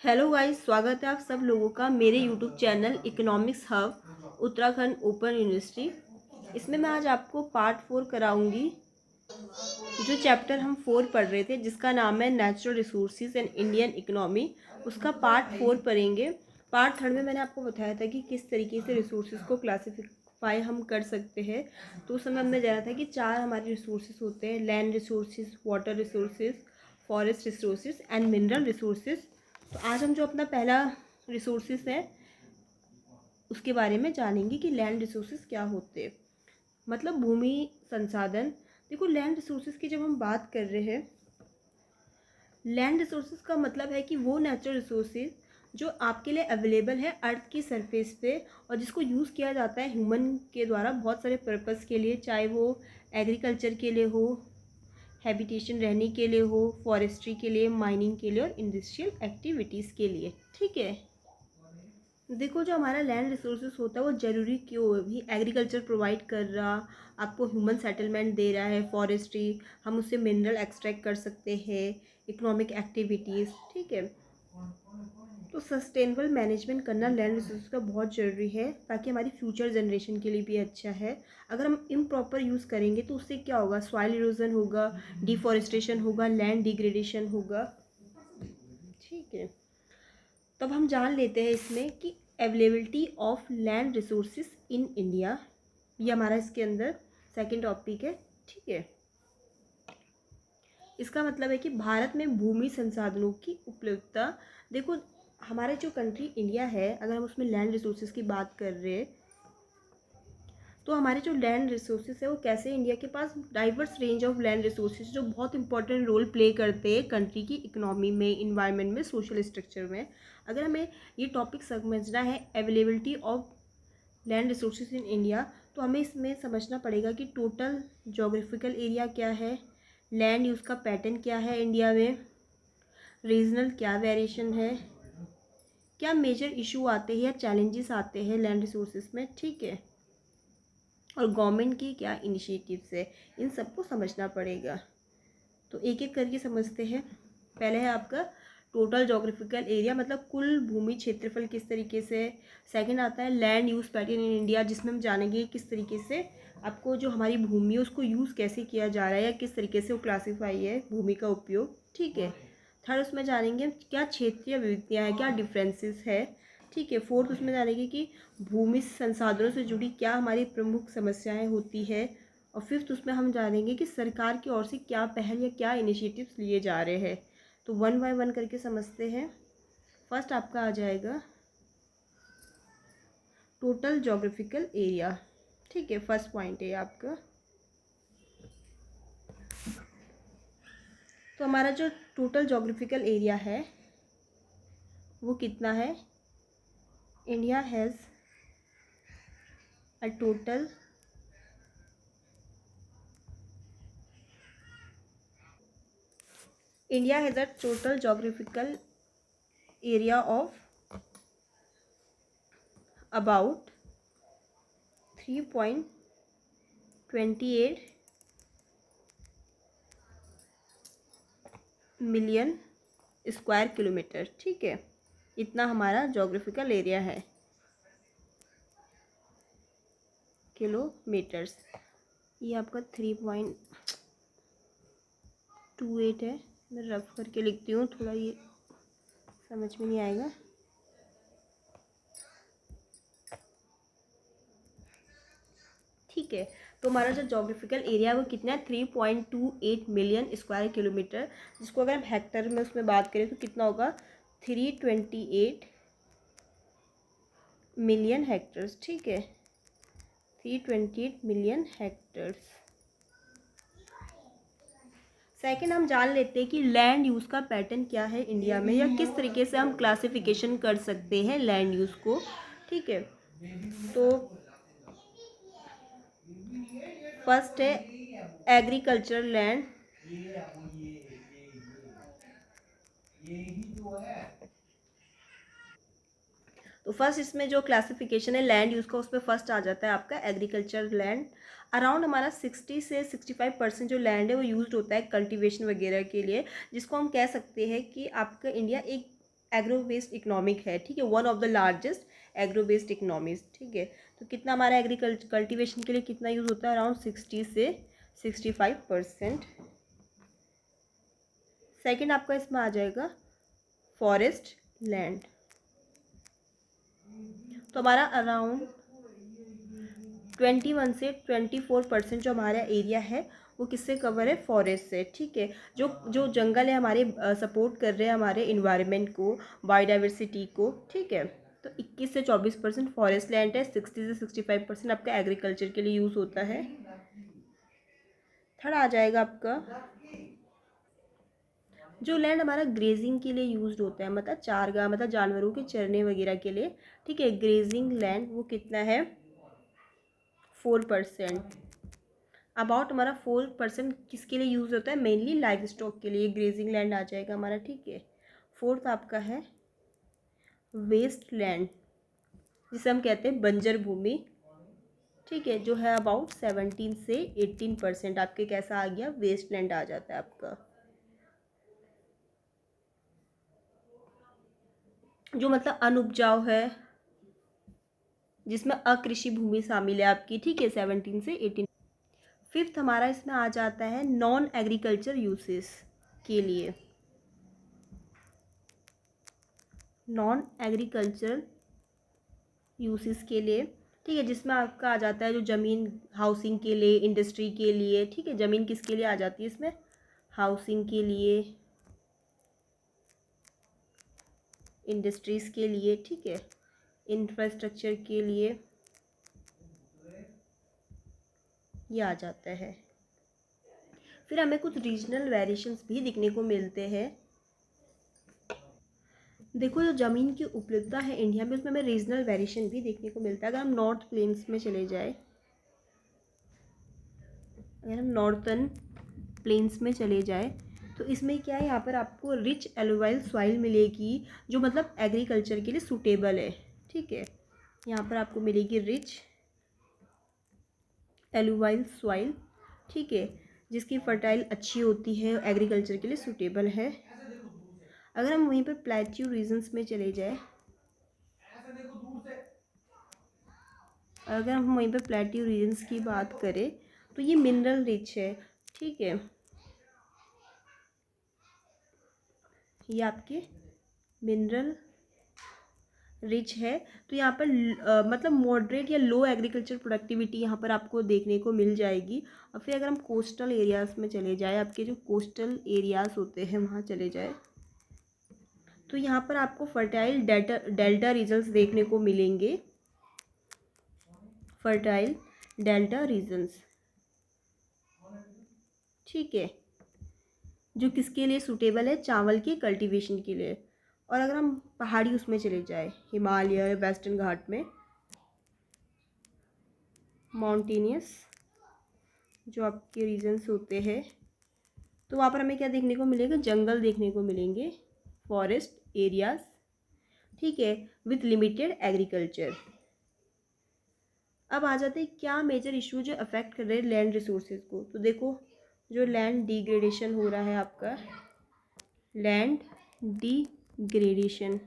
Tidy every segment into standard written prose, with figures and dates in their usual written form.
Hello guys, स्वागत है आप सब लोगों का मेरे YouTube channel economics hub Uttarakhand open university. इसमें मैं आज आपको पार्ट 4 कराऊंगी। जो चैप्टर हम 4 पढ़ रहे थे जिसका नाम है natural resources and Indian economy, उसका पार्ट 4 पढ़ेंगे। पार्ट 3 में मैंने आपको बताया था कि किस तरीके से रिसोर्सेज को क्लासिफाई हम कर सकते हैं। तो उस समय हमने जाना था कि 4 हमारे रिसोर्सेज होते हैं: land resources, water resources, forest resources and mineral resources. तो आज हम जो अपना पहला रिसोर्सेज है उसके बारे में जानेंगे कि लैंड रिसोर्सेज क्या होते हैं, मतलब भूमि संसाधन। देखो, लैंड रिसोर्सेज की जब हम बात कर रहे हैं, लैंड रिसोर्सेज का मतलब है कि वो नेचुरल रिसोर्सेज जो आपके लिए अवेलेबल है अर्थ की सरफेस पे और जिसको यूज़ किया जाता है ह्यूमन के द्वारा बहुत सारे पर्पस के लिए, चाहे वो एग्रीकल्चर के लिए हो, हैबिटेशन रहने के लिए हो, फॉरेस्ट्री के लिए, माइनिंग के लिए और इंडस्ट्रियल एक्टिविटीज़ के लिए। ठीक है। देखो, जो हमारा लैंड रिसोर्सेज होता है वो ज़रूरी क्यों है भी, एग्रीकल्चर प्रोवाइड कर रहा, आपको ह्यूमन सेटलमेंट दे रहा है, फॉरेस्ट्री, हम उससे मिनरल एक्सट्रैक्ट कर सकते हैं, इकोनॉमिक एक्टिविटीज़। ठीक है। तो सस्टेनेबल मैनेजमेंट करना लैंड रिसोर्स का बहुत ज़रूरी है ताकि हमारी फ्यूचर जनरेशन के लिए भी अच्छा है। अगर हम इम्प्रॉपर यूज़ करेंगे तो उससे क्या होगा, सॉइल इरोजन होगा, डिफॉरेस्टेशन होगा, लैंड डिग्रेडेशन होगा। ठीक है। तब हम जान लेते हैं इसमें कि availability of land resources in India, ये हमारा इसके अंदर सेकंड टॉपिक है। ठीक है। इसका मतलब है कि भारत में भूमि संसाधनों की उपलब्धता। देखो, हमारे जो कंट्री इंडिया है, अगर हम उसमें लैंड रिसोर्सेज की बात कर रहे हैं तो हमारे जो लैंड रिसोर्सेज है वो कैसे, इंडिया के पास diverse range of land resources जो बहुत इंपॉर्टेंट रोल प्ले करते हैं कंट्री की इकोनॉमी में, इन्वायरमेंट में, सोशल स्ट्रक्चर में। अगर हमें ये टॉपिक समझना है availability of land resources in India, तो हमें इसमें समझना पड़ेगा कि टोटल जोग्राफिकल एरिया क्या है, लैंड यूज़ का पैटर्न क्या है इंडिया में, रीजनल क्या वेरिएशन है, क्या मेजर इशू आते हैं या चैलेंजेस आते हैं लैंड रिसोर्सेज में। ठीक है। और गवर्नमेंट की क्या इनिशिएटिव्स है, इन सबको समझना पड़ेगा। तो एक एक करके समझते हैं। पहले है आपका टोटल जोग्राफिकल एरिया, मतलब कुल भूमि क्षेत्रफल किस तरीके से। सेकंड आता है land use pattern in India, जिसमें हम जानेंगे किस तरीके से आपको जो हमारी भूमि है उसको यूज़ कैसे किया जा रहा है या किस तरीके से वो क्लासीफाई है भूमि का उपयोग। ठीक है। थर्ड उसमें जानेंगे क्या क्षेत्रीय विविधताएँ हैं, क्या डिफरेंसेस है। ठीक है। फोर्थ उसमें जानेंगे कि भूमि संसाधनों से जुड़ी क्या हमारी प्रमुख समस्याएं होती है। और फिफ्थ उसमें हम जानेंगे कि सरकार की ओर से क्या पहल या क्या इनिशिएटिव्स लिए जा रहे हैं। तो वन बाय वन करके समझते हैं। फर्स्ट आपका आ जाएगा टोटल जोग्राफिकल एरिया। ठीक है, फर्स्ट पॉइंट है आपका। तो हमारा जो टोटल जोग्राफिकल एरिया है वो कितना है, India has a total India has a total geographical area of about 3.28 million square kilometre. ठीक है। इतना हमारा जोग्राफिकल एरिया है, किलोमीटर्स। ये आपका 3.28 है। मैं रफ करके लिखती हूँ, थोड़ा ये समझ में नहीं आएगा। ठीक है। तो हमारा जो जोग्राफिकल एरिया है वो कितना है, 3.28 मिलियन स्क्वायर किलोमीटर, जिसको अगर हम हेक्टर में उसमें बात करें तो कितना होगा, 328 मिलियन हेक्टर्स। ठीक है, 328 मिलियन हेक्टर्स। सेकंड हम जान लेते हैं कि लैंड यूज़ का पैटर्न क्या है इंडिया में, या किस तरीके से हम क्लासिफिकेशन कर सकते हैं लैंड यूज़ को। ठीक है। तो फर्स्ट है एग्रीकल्चर लैंड। तो फर्स्ट इसमें जो क्लासिफिकेशन है लैंड यूज़ का, उसमें फर्स्ट आ जाता है आपका एग्रीकल्चर लैंड। अराउंड हमारा 60 से 65% जो लैंड है वो यूज्ड होता है कल्टीवेशन वगैरह के लिए, जिसको हम कह सकते हैं कि आपका इंडिया एक एग्रो बेस्ड इकोनॉमिक है, ठीक है, one of the largest agro based economies, ठीक है। तो कितना हमारा कल्टीवेशन के लिए कितना यूज़ होता है, अराउंड 60 से 65%। सेकेंड आपका इसमें आ जाएगा फॉरेस्ट लैंड। तो हमारा अराउंड 21 से 24% जो हमारा एरिया है वो किससे कवर है, फॉरेस्ट से, ठीक है। जो जो जंगल है हमारे सपोर्ट कर रहे हैं हमारे इन्वायरमेंट को, बायोडाइवर्सिटी को, ठीक है। तो 21 से 24% फॉरेस्ट लैंड है, 60 से 65% आपका एग्रीकल्चर के लिए यूज़ होता है। थर्ड आ जाएगा आपका जो लैंड हमारा ग्रेजिंग के लिए यूज्ड होता है, मतलब चारगाह, मतलब जानवरों के चरने वगैरह के लिए, ठीक है। ग्रेजिंग लैंड वो कितना है, 4%। अबाउट हमारा 4% किसके लिए यूज़ होता है, मेनली लाइव स्टॉक के लिए ग्रेजिंग लैंड आ जाएगा हमारा, ठीक है। फोर्थ आपका है वेस्ट लैंड, जिसे हम कहते हैं बंजर भूमि, ठीक है, जो है अबाउट 17 से 18% आपके कैसा आ गया, वेस्ट लैंड आ जाता है आपका। जो मतलब अनुपजाऊ है, जिसमें अकृषि भूमि शामिल है आपकी, ठीक है, 17 से 18। फिफ्थ हमारा इसमें आ जाता है नॉन एग्रीकल्चर यूसेस के लिए, नॉन एग्रीकल्चर यूसेस के लिए, ठीक है, जिसमें आपका आ जाता है जो ज़मीन हाउसिंग के लिए, इंडस्ट्री के लिए, ठीक है। ज़मीन किसके लिए आ जाती है इसमें, हाउसिंग के लिए, इंडस्ट्रीज़ के लिए, ठीक है, इंफ्रास्ट्रक्चर के लिए ये आ जाता है। फिर हमें कुछ रीजनल वेरिएशंस भी दिखने को मिलते हैं। देखो जो ज़मीन की उपलब्धता है इंडिया में, उसमें हमें रीजनल वेरिएशन भी देखने को मिलता है। अगर हम नॉर्थ प्लेन्स में चले जाए, अगर हम नॉर्थर्न प्लेन्स में चले जाए तो इसमें क्या है, यहाँ पर आपको रिच एलुवाइल सॉइल मिलेगी, जो मतलब एग्रीकल्चर के लिए सूटेबल है, ठीक है। यहाँ पर आपको मिलेगी रिच एलुवाइल सॉइल, ठीक है, जिसकी फर्टाइल अच्छी होती है, एग्रीकल्चर के लिए सूटेबल है। अगर हम वहीं पर प्लेट्यू रीजन्स में चले जाए, अगर हम वहीं पर प्लेट्यू रीजन्स की बात करें तो ये मिनरल रिच है, ठीक है, ये आपके मिनरल रिच है। तो यहाँ पर मतलब मॉडरेट या लो एग्रीकल्चर प्रोडक्टिविटी यहाँ पर आपको देखने को मिल जाएगी। और फिर अगर हम कोस्टल एरियाज़ में चले जाए, आपके जो कोस्टल एरियाज़ होते हैं वहाँ चले जाए, तो यहाँ पर आपको फर्टाइल डेल्टा रीजन्स देखने को मिलेंगे, फर्टाइल डेल्टा रीजन्स, ठीक है, जो किसके लिए सूटेबल है, चावल के कल्टीवेशन के लिए। और अगर हम पहाड़ी उसमें चले जाए, हिमालय, वेस्टर्न घाट में, माउंटेनियस जो आपके रीजन्स होते हैं, तो वहाँ पर हमें क्या देखने को मिलेगा, जंगल देखने को मिलेंगे, फॉरेस्ट एरियाज, ठीक है, विथ लिमिटेड एग्रीकल्चर। अब आ जाते हैं क्या मेजर इशू जो अफेक्ट कर रहे हैं लैंड रिसोर्सेज को। तो देखो जो लैंड डिग्रेडेशन हो रहा है आपका, लैंड डिग्रेडेशन,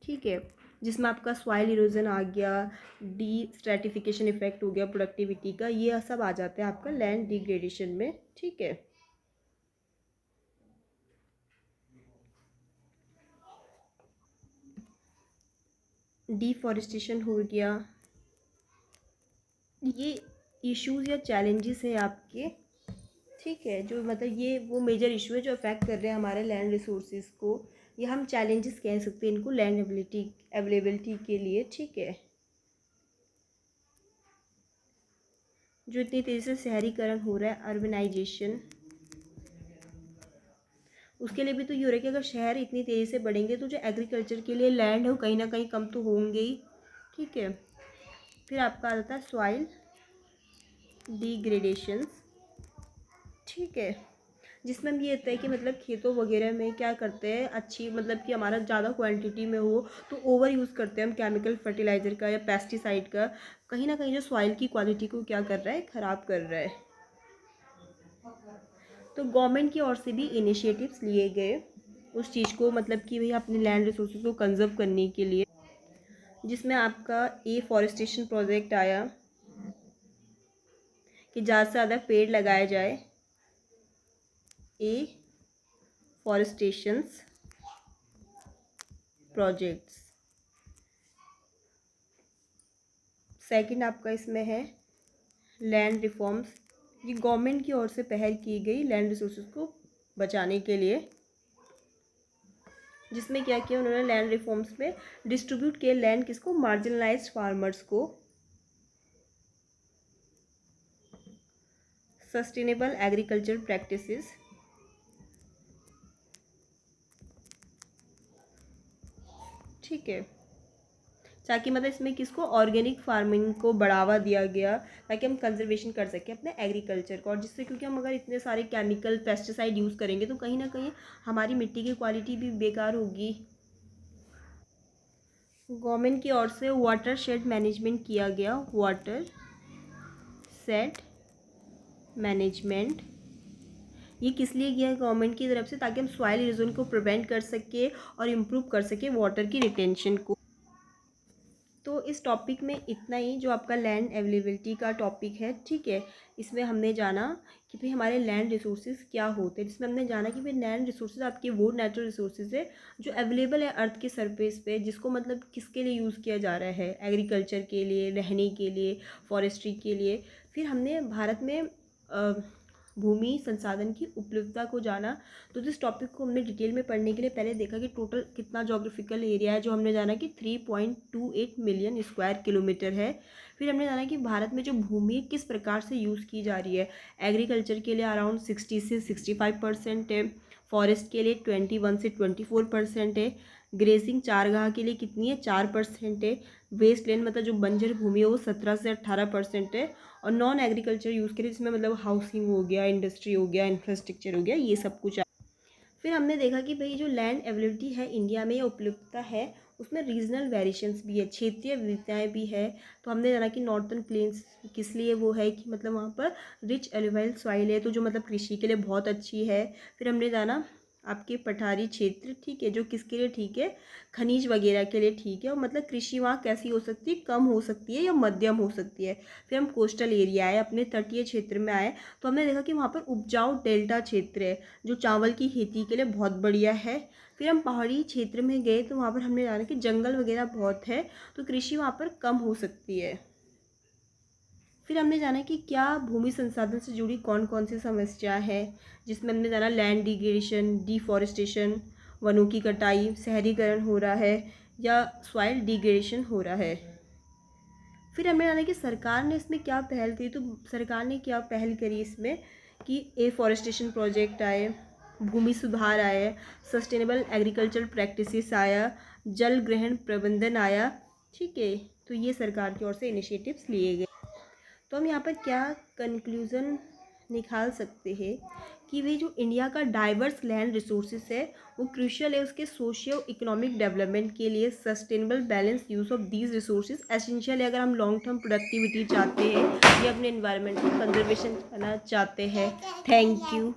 ठीक है, जिसमें आपका सॉइल इरोजन आ गया, डी स्ट्रेटिफिकेशन इफेक्ट हो गया प्रोडक्टिविटी का, ये सब आ जाता है आपका लैंड डिग्रेडेशन में, ठीक है। डिफॉरेस्टेशन हो गया, ये इश्यूज या चैलेंजेस है आपके, ठीक है, जो मतलब ये वो मेजर इशू है जो अफेक्ट कर रहे हैं हमारे लैंड रिसोर्सेज को, या हम चैलेंजेस कह सकते हैं इनको लैंड अवेलेबिलिटी के लिए, ठीक है। जो इतनी तेज़ी से शहरीकरण हो रहा है, अर्बनाइजेशन, उसके लिए भी तो ये हो रहा है कि अगर शहर इतनी तेज़ी से बढ़ेंगे तो जो एग्रीकल्चर के लिए लैंड है वो कहीं ना कहीं कम तो होंगे ही, ठीक है। फिर आपका आ जाता है सॉइल डिग्रेडेशंस, ठीक है, जिसमें हम ये होता है कि मतलब खेतों वगैरह में क्या करते हैं, अच्छी मतलब कि हमारा ज़्यादा क्वांटिटी में हो तो ओवर यूज़ करते हैं हम केमिकल फर्टिलाइज़र का या पेस्टिसाइड का, कहीं ना कहीं जो सॉइल की क्वालिटी को क्या कर रहा है, ख़राब कर रहा है। तो गवर्नमेंट की ओर से भी इनिशिएटिव्स लिए गए, उस चीज़ को मतलब कि भैया अपने लैंड रिसोर्सेज को कंजर्व करने के लिए, जिसमें आपका एफॉरेस्टेशन प्रोजेक्ट आया कि ज़्यादा से ज़्यादा पेड़ लगाए जाए, एफॉरेस्टेशंस प्रोजेक्ट्स। सेकंड आपका इसमें है लैंड रिफॉर्म्स, ये गवर्नमेंट की ओर से पहल की गई लैंड रिसोर्सेज को बचाने के लिए, जिसमें क्या किया उन्होंने लैंड रिफॉर्म्स में डिस्ट्रीब्यूट किए लैंड किसको, मार्जिनलाइज्ड फार्मर्स को। सस्टेनेबल एग्रीकल्चर प्रैक्टिसेस, ठीक है, ताकि मतलब इसमें किसको, ऑर्गेनिक फार्मिंग को बढ़ावा दिया गया ताकि हम कंजर्वेशन कर सकें अपने एग्रीकल्चर को। और जिससे क्योंकि हम अगर इतने सारे केमिकल पेस्टिसाइड यूज़ करेंगे तो कहीं ना कहीं हमारी मिट्टी की क्वालिटी भी बेकार होगी। गवर्नमेंट की ओर से वाटर शेड मैनेजमेंट किया गया, वाटर शेड मैनेजमेंट, ये किस लिए किया है गवर्नमेंट की तरफ से, ताकि हम सॉइल इरोजन को प्रिवेंट कर सके और इम्प्रूव कर सके वाटर की रिटेंशन को। तो इस टॉपिक में इतना ही जो आपका लैंड अवेलेबिलिटी का टॉपिक है, ठीक है। इसमें हमने जाना कि भाई हमारे लैंड रिसोर्सेज क्या होते हैं, जिसमें हमने जाना कि भाई लैंड रिसोर्सेज आपके वो नेचुरल रिसोर्सेज है जो अवेलेबल है अर्थ के सरफेस पे, जिसको मतलब किसके लिए यूज़ किया जा रहा है, एग्रीकल्चर के लिए, रहने के लिए, फॉरेस्ट्री के लिए। फिर हमने भारत में भूमि संसाधन की उपलब्धता को जाना। तो इस टॉपिक को हमने डिटेल में पढ़ने के लिए पहले देखा कि टोटल कितना जोग्राफिकल एरिया है, जो हमने जाना कि 3.28 मिलियन स्क्वायर किलोमीटर है। फिर हमने जाना कि भारत में जो भूमि किस प्रकार से यूज़ की जा रही है, एग्रीकल्चर के लिए अराउंड 60 से 65% है, फॉरेस्ट के लिए 21 से 24% है, ग्रेसिंग चारगाह के लिए कितनी है, 4% है, वेस्ट लैंड मतलब जो बंजर भूमि है वो 17 से 18% है, और नॉन एग्रीकल्चर यूज़ के लिए जिसमें मतलब हाउसिंग हो गया, इंडस्ट्री हो गया, इंफ्रास्ट्रक्चर हो गया, ये सब कुछ। फिर हमने देखा कि भाई जो लैंड अवेलेबिलिटी है इंडिया में या उपलब्धता है उसमें रीजनल वेरिएशंस भी है, क्षेत्रीय विविधताएँ भी है। तो हमने जाना कि नॉर्थन प्लेन्स किस लिए वो है कि मतलब वहाँ पर रिच एलुवाइल सॉइल है, तो जो मतलब कृषि के लिए बहुत अच्छी है। फिर हमने जाना आपके पठारी क्षेत्र, ठीक है, जो किसके लिए ठीक है, खनिज वगैरह के लिए ठीक है, और मतलब कृषि वहाँ कैसी हो सकती है, कम हो सकती है या मध्यम हो सकती है। फिर हम कोस्टल एरिया आए, अपने तटीय क्षेत्र में आए, तो हमने देखा कि वहाँ पर उपजाऊ डेल्टा क्षेत्र है जो चावल की खेती के लिए बहुत बढ़िया है। फिर हम पहाड़ी क्षेत्र में गए तो वहाँ पर हमने जाना कि जंगल वगैरह बहुत है तो कृषि वहाँ पर कम हो सकती है। फिर हमने जाना कि क्या भूमि संसाधन से जुड़ी कौन कौन सी समस्या है, जिसमें हमने जाना लैंड डिग्रेडेशन, डिफॉरेस्टेशन, वनों की कटाई, शहरीकरण हो रहा है या सॉइल डिग्रेडेशन हो रहा है। फिर हमें जाना कि सरकार ने इसमें क्या पहल करी, तो सरकार ने क्या पहल करी इसमें कि एफॉरेस्टेशन प्रोजेक्ट आए, भूमि सुधार आए, सस्टेनेबल एग्रीकल्चर प्रैक्टिसेस आया, जल ग्रहण प्रबंधन आया, ठीक है। तो ये सरकार की ओर से इनिशिएटिव्स लिए गए। तो हम यहाँ पर क्या कंक्लूज़न निकाल सकते हैं कि वे जो इंडिया का डाइवर्स लैंड रिसोर्सेज है वो क्रूशियल है उसके सोशियो इकोनॉमिक डेवलपमेंट के लिए। Sustainable balance use of these resources essential है अगर हम लॉन्ग टर्म प्रोडक्टिविटी चाहते हैं या अपने एनवायरनमेंट को कंजर्वेशन करना चाहते हैं। Thank you.